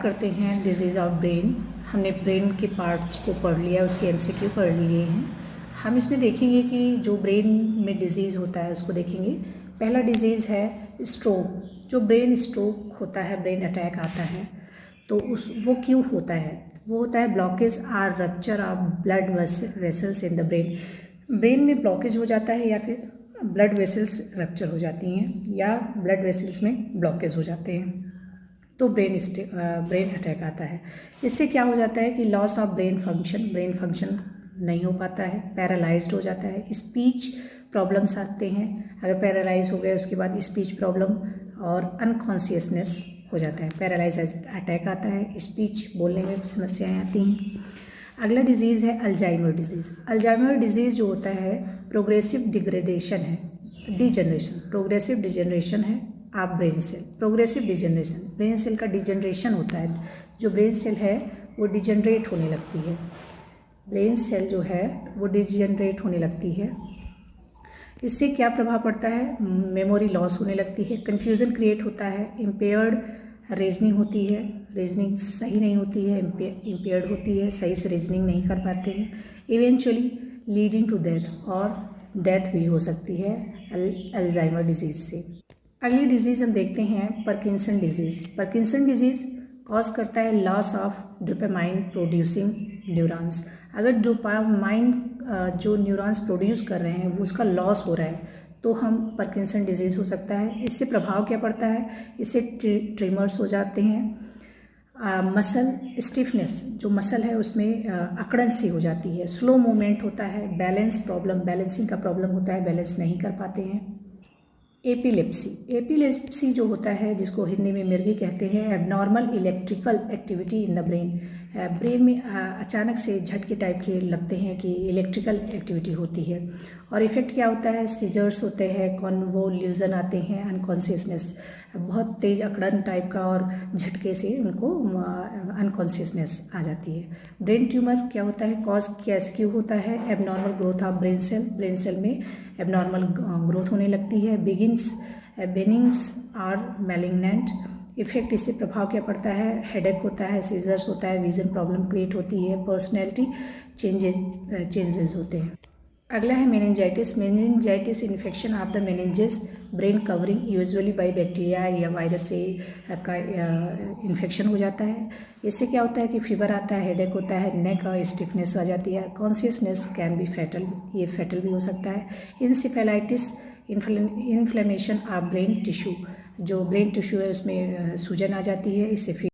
करते हैं disease of brain. हमने ब्रेन के पार्ट्स को पढ़ लिया, उसके एमसीक्यू पढ़ लिए हैं। हम इसमें देखेंगे कि जो ब्रेन में डिजीज़ होता है उसको देखेंगे। पहला डिजीज़ है स्ट्रोक। जो ब्रेन स्ट्रोक होता है, ब्रेन अटैक आता है, तो वो क्यों होता है? वो होता है blockage or rupture of blood vessels in the brain. Brain में ब्लॉकेज हो जाता है या फिर ब्लड वेसल्स रप्चर हो जाती हैं या ब्लड वेसल्स में ब्लॉकेज हो जाते हैं, तो ब्रेन अटैक आता है। इससे क्या हो जाता है कि लॉस ऑफ ब्रेन फंक्शन नहीं हो पाता है, पैरालाइज्ड हो जाता है, स्पीच प्रॉब्लम्स आते हैं। अगर पैरालाइज हो गए उसके बाद स्पीच प्रॉब्लम और अनकॉन्शियसनेस हो जाता है। पैरालाइज अटैक आता है, स्पीच बोलने में समस्याएं आती हैं। अगला डिजीज़ है अल्जाइमर डिजीज़। अल्जाइमर डिजीज़ जो होता है प्रोग्रेसिव डिग्रेडेशन है, प्रोग्रेसिव डिजनरेशन है आप brain cell. Progressive degeneration, brain cell का डिजनरेशन होता है। जो ब्रेन सेल है वो डिजनरेट होने लगती है, ब्रेन सेल जो है वो डिजनरेट होने लगती है। इससे क्या प्रभाव पड़ता है? मेमोरी लॉस होने लगती है, कन्फ्यूज़न क्रिएट होता है, इम्पेयर्ड रीजनिंग होती है, रीजनिंग सही नहीं होती है, इम्पेयर्ड होती है, सही से रीजनिंग नहीं कर पाते हैं, इवेंचुअली लीडिंग टू डेथ, और डेथ भी हो सकती है अल्जाइमर डिजीज़ से। अगली डिजीज़ हम देखते हैं Parkinson disease. Parkinson disease cause करता है loss of dopamine producing neurons. अगर डोपामाइन जो न्यूरॉन्स प्रोड्यूस कर रहे हैं वो उसका लॉस हो रहा है तो हम पार्किंसन डिजीज़ हो सकता है। इससे प्रभाव क्या पड़ता है? इससे ट्रिमर्स हो जाते हैं, मसल स्टिफनेस, जो मसल है उसमें अकड़न सी हो जाती है, स्लो मूवमेंट होता है, बैलेंसिंग का प्रॉब्लम होता है, बैलेंस नहीं कर पाते हैं। एपिलेप्सी जो होता है, जिसको हिंदी में मिर्गी कहते हैं, abnormal electrical activity in the brain. Brain में अचानक से झटके टाइप के लगते हैं कि इलेक्ट्रिकल एक्टिविटी होती है, और इफेक्ट क्या होता है? सीजर्स होते हैं, कॉन्वोल्यूजन आते हैं, अनकॉन्शियसनेस, बहुत तेज अकड़न टाइप का, और झटके से उनको अनकॉन्शियसनेस आ जाती है। ब्रेन ट्यूमर क्या होता है? कॉज क्यों होता है? Abnormal growth of brain cell में एबनॉर्मल ग्रोथ होने लगती है। Beginnings are malignant. इफेक्ट, इससे प्रभाव क्या पड़ता है? हेडेक होता है, सीजर्स होता है, विजन प्रॉब्लम क्रिएट होती है, पर्सनैलिटी चेंजेस होते हैं। अगला है meningitis infection of the meninges brain covering, usually by bacteria या वायरस से का इन्फेक्शन हो जाता है। इससे क्या होता है कि फीवर आता है, हेडेक होता है, नेक और स्टिफनेस आ जाती है, कॉन्शियसनेस कैन बी फैटल, ये फैटल भी हो सकता है। Encephalitis inflammation of brain tissue, जो ब्रेन टिश्यू है उसमें सूजन आ जाती है, इससे